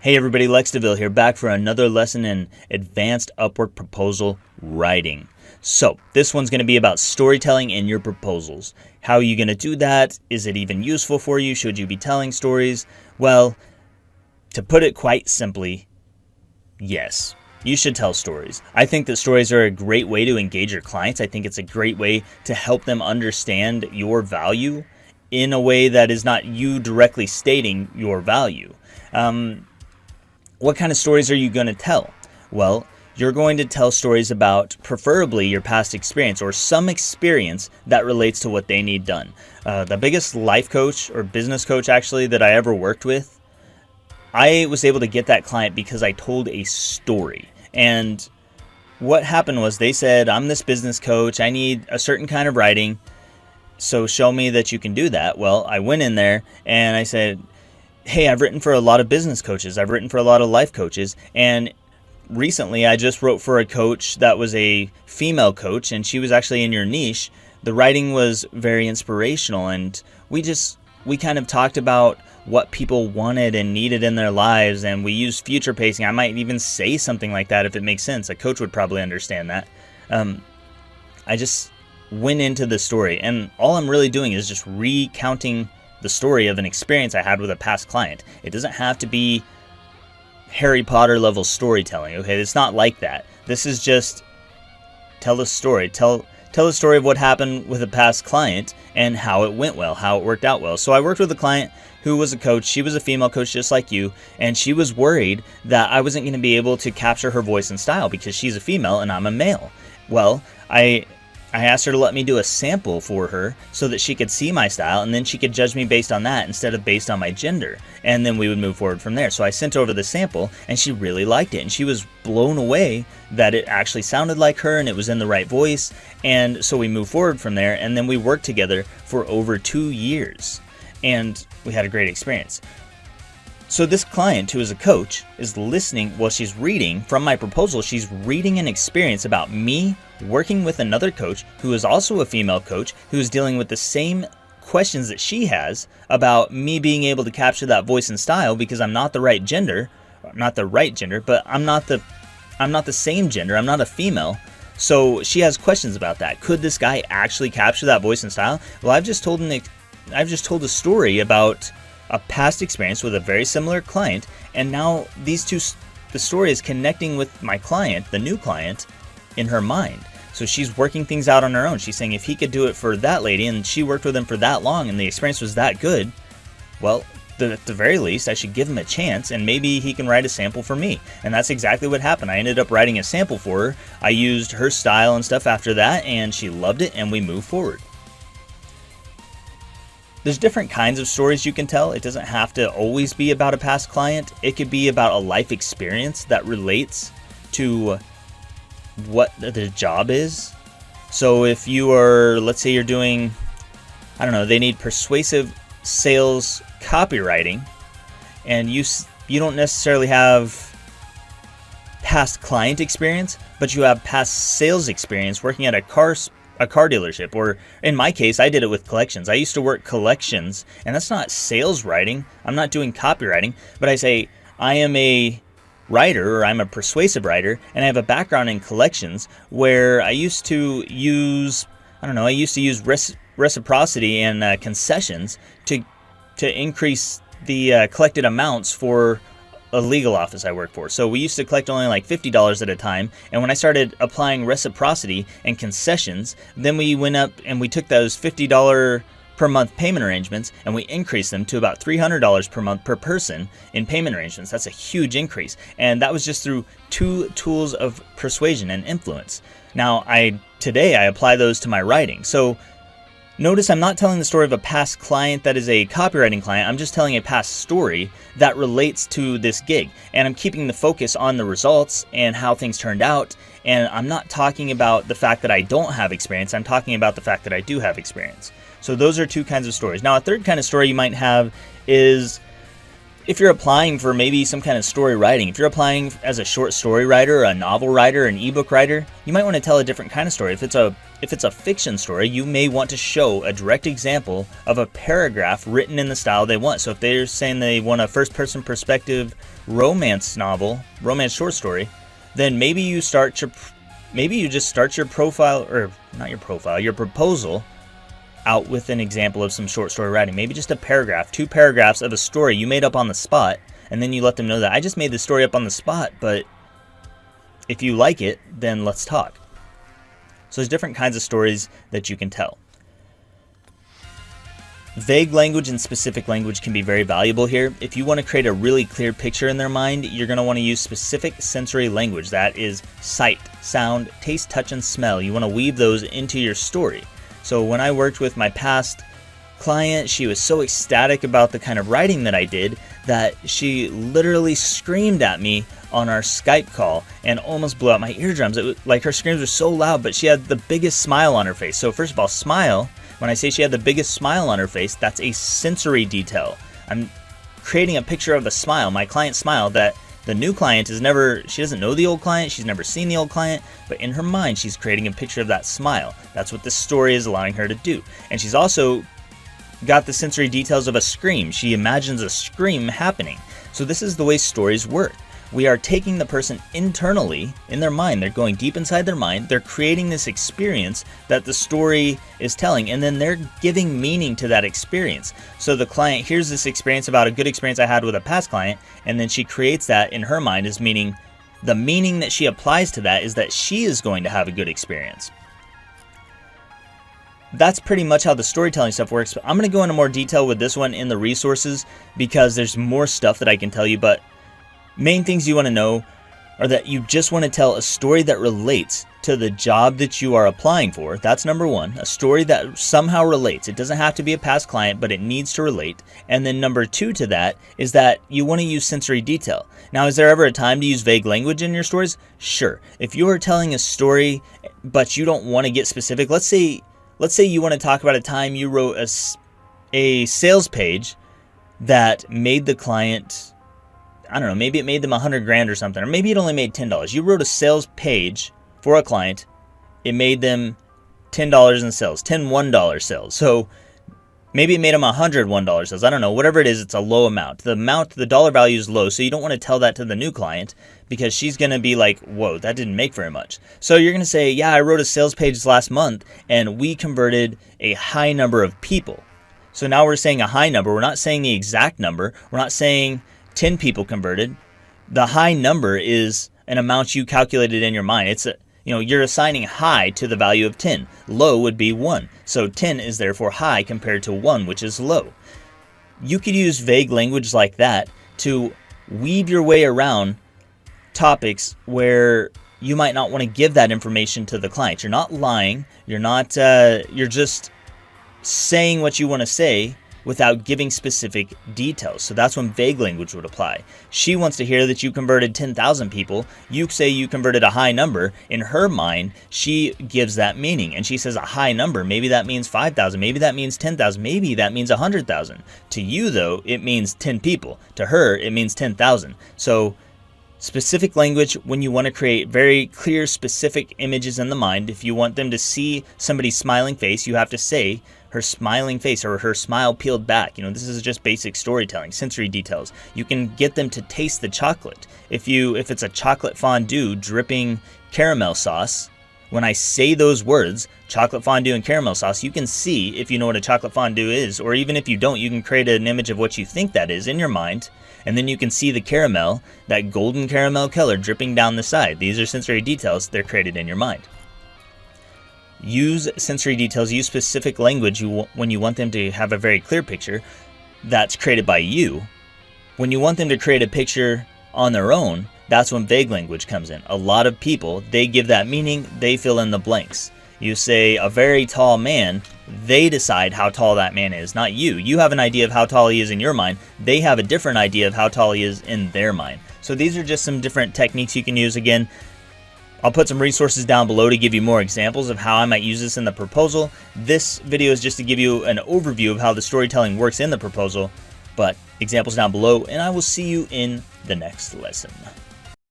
Hey everybody, Lex DeVille here, back for another lesson in advanced Upwork proposal writing. So this one's going to be about storytelling in your proposals. How are you going to do that? Is it even useful for you? Should you be telling stories? Well, to put it quite simply, yes. You should tell stories. I think that stories are a great way to engage your clients. I think it's a great way to help them understand your value in a way that is not you directly stating your value. What kind of stories are you going to tell? Well, you're going to tell stories about preferably your past experience or some experience that relates to what they need done. The biggest life coach or business coach actually that I ever worked with, I was able to get that client because I told a story. And what happened was they said, I'm this business coach, I need a certain kind of writing, so show me that you can do that. Well, I went in there and I said, hey, I've written for a lot of business coaches, I've written for a lot of life coaches, and recently I just wrote for a coach that was a female coach, and she was actually in your niche. The writing was very inspirational, and we kind of talked about what people wanted and needed in their lives, and we used future pacing. I might even say something like that if it makes sense. A coach would probably understand that. I just went into the story, and all I'm really doing is just recounting the story of an experience I had with a past client. It doesn't have to be Harry Potter level storytelling, okay? It's not like that. This is just tell a story. Tell the story of what happened with a past client and how it went well, how it worked out well. So I worked with a client who was a coach. She was a female coach just like you, and she was worried that I wasn't going to be able to capture her voice and style because she's a female and I'm a male. Well, I asked her to let me do a sample for her so that she could see my style, and then she could judge me based on that instead of based on my gender. And then we would move forward from there. So I sent over the sample, and she really liked it. And she was blown away that it actually sounded like her and it was in the right voice. And so we moved forward from there, and then we worked together for over 2 years. And we had a great experience. So this client, who is a coach, is listening while she's reading from my proposal. She's reading an experience about me working with another coach who is also a female coach who is dealing with the same questions that she has about me being able to capture that voice and style because I'm not the right gender, but I'm not the same gender. I'm not a female. So she has questions about that. Could this guy actually capture that voice and style? Well, I've just told a story about a past experience with a very similar client, and now the story is connecting with my client, the new client, in her mind. So she's working things out on her own. She's saying if he could do it for that lady and she worked with him for that long and the experience was that good, well, at the very least I should give him a chance and maybe he can write a sample for me. And that's exactly what happened. I ended up writing a sample for her. I used her style and stuff after that, and she loved it, and we moved forward. There's different kinds of stories you can tell. It doesn't have to always be about a past client. It could be about a life experience that relates to what the job is. So if you are, let's say you're doing, I don't know, they need persuasive sales copywriting, and you don't necessarily have past client experience, but you have past sales experience working at a car dealership, or in my case, I did it with collections. I used to work collections, and that's not sales writing. I'm not doing copywriting, but I say I am a writer, or I'm a persuasive writer, and I have a background in collections where I used to use, reciprocity and concessions to increase the collected amounts for a legal office I work for. So we used to collect only like $50 at a time, and when I started applying reciprocity and concessions, then we went up and we took those $50 per month payment arrangements and we increased them to about $300 per month per person in payment arrangements. That's a huge increase, and that was just through 2 tools of persuasion and influence. Now today I apply those to my writing. So notice I'm not telling the story of a past client that is a copywriting client. I'm just telling a past story that relates to this gig. And I'm keeping the focus on the results and how things turned out. And I'm not talking about the fact that I don't have experience. I'm talking about the fact that I do have experience. So those are 2 kinds of stories. Now, a third kind of story you might have is if you're applying for maybe some kind of story writing, if you're applying as a short story writer, a novel writer, an ebook writer, you might want to tell a different kind of story. If it's a fiction story, you may want to show a direct example of a paragraph written in the style they want. So if they're saying they want a first-person perspective romance novel, romance short story, then maybe you just start your profile, or not your profile, your proposal out with an example of some short story writing. Maybe just a paragraph, 2 paragraphs of a story you made up on the spot, and then you let them know that I just made this story up on the spot, but if you like it, then let's talk. So there's different kinds of stories that you can tell. Vague language and specific language can be very valuable here. If you want to create a really clear picture in their mind, you're going to want to use specific sensory language. That is sight, sound, taste, touch, and smell. You want to weave those into your story. So when I worked with my past client, she was so ecstatic about the kind of writing that I did that she literally screamed at me on our Skype call and almost blew out my eardrums. It was like her screams were so loud, but she had the biggest smile on her face. So first of all, smile. When I say she had the biggest smile on her face, that's a sensory detail. I'm creating a picture of a smile, my client's smile, that the new client she doesn't know the old client, she's never seen the old client, but in her mind, she's creating a picture of that smile. That's what this story is allowing her to do. And she's also got the sensory details of a scream. She imagines a scream happening. So this is the way stories work. We are taking the person internally in their mind. They're going deep inside their mind. They're creating this experience that the story is telling, and then they're giving meaning to that experience. So the client hears this experience about a good experience I had with a past client, and then she creates that in her mind as meaning. The meaning that she applies to that is that she is going to have a good experience. That's pretty much how the storytelling stuff works. But I'm going to go into more detail with this one in the resources because there's more stuff that I can tell you, but main things you want to know are that you just want to tell a story that relates to the job that you are applying for. That's number one, a story that somehow relates. It doesn't have to be a past client, but it needs to relate. And then number 2 to that is that you want to use sensory detail. Now, is there ever a time to use vague language in your stories? Sure. If you are telling a story, but you don't want to get specific, let's say you want to talk about a time you wrote a sales page that made the client, I don't know, maybe it made them $100,000 or something, or maybe it only made $10. You wrote a sales page for a client. It made them $10 in sales, $10 $1 sales. So maybe it made them $101 sales. I don't know, whatever it is, it's a low amount. The dollar value is low, so you don't want to tell that to the new client because she's going to be like, whoa, that didn't make very much. So you're going to say, yeah, I wrote a sales page last month and we converted a high number of people. So now we're saying a high number. We're not saying the exact number. We're not saying 10 people converted. The high number is an amount you calculated in your mind. You're assigning high to the value of 10. Low would be 1. So 10 is therefore high compared to 1, which is low. You could use vague language like that to weave your way around topics where you might not want to give that information to the client. You're not lying. You're just saying what you want to say without giving specific details. So that's when vague language would apply. She wants to hear that you converted 10,000 people. You say you converted a high number. In her mind, she gives that meaning. And she says a high number. Maybe that means 5,000. Maybe that means 10,000. Maybe that means 100,000. To you, though, it means 10 people. To her, it means 10,000. So specific language when you want to create very clear, specific images in the mind. If you want them to see somebody's smiling face, you have to say her smiling face or her smile peeled back. This is just basic storytelling, sensory details. You can get them to taste the chocolate. If it's a chocolate fondue dripping caramel sauce, when I say those words, chocolate fondue and caramel sauce, you can see if you know what a chocolate fondue is, or even if you don't, you can create an image of what you think that is in your mind, and then you can see the caramel, that golden caramel color dripping down the side. These are sensory details. They're created in your mind. Use sensory details, use specific language when you want them to have a very clear picture that's created by you. When you want them to create a picture on their own, that's when vague language comes in. A lot of people, they give that meaning, they fill in the blanks. You say a very tall man, they decide how tall that man is, not you. You have an idea of how tall he is in your mind. They have a different idea of how tall he is in their mind. So these are just some different techniques you can use. Again, I'll put some resources down below to give you more examples of how I might use this in the proposal. This video is just to give you an overview of how the storytelling works in the proposal, but examples down below, and I will see you in the next lesson.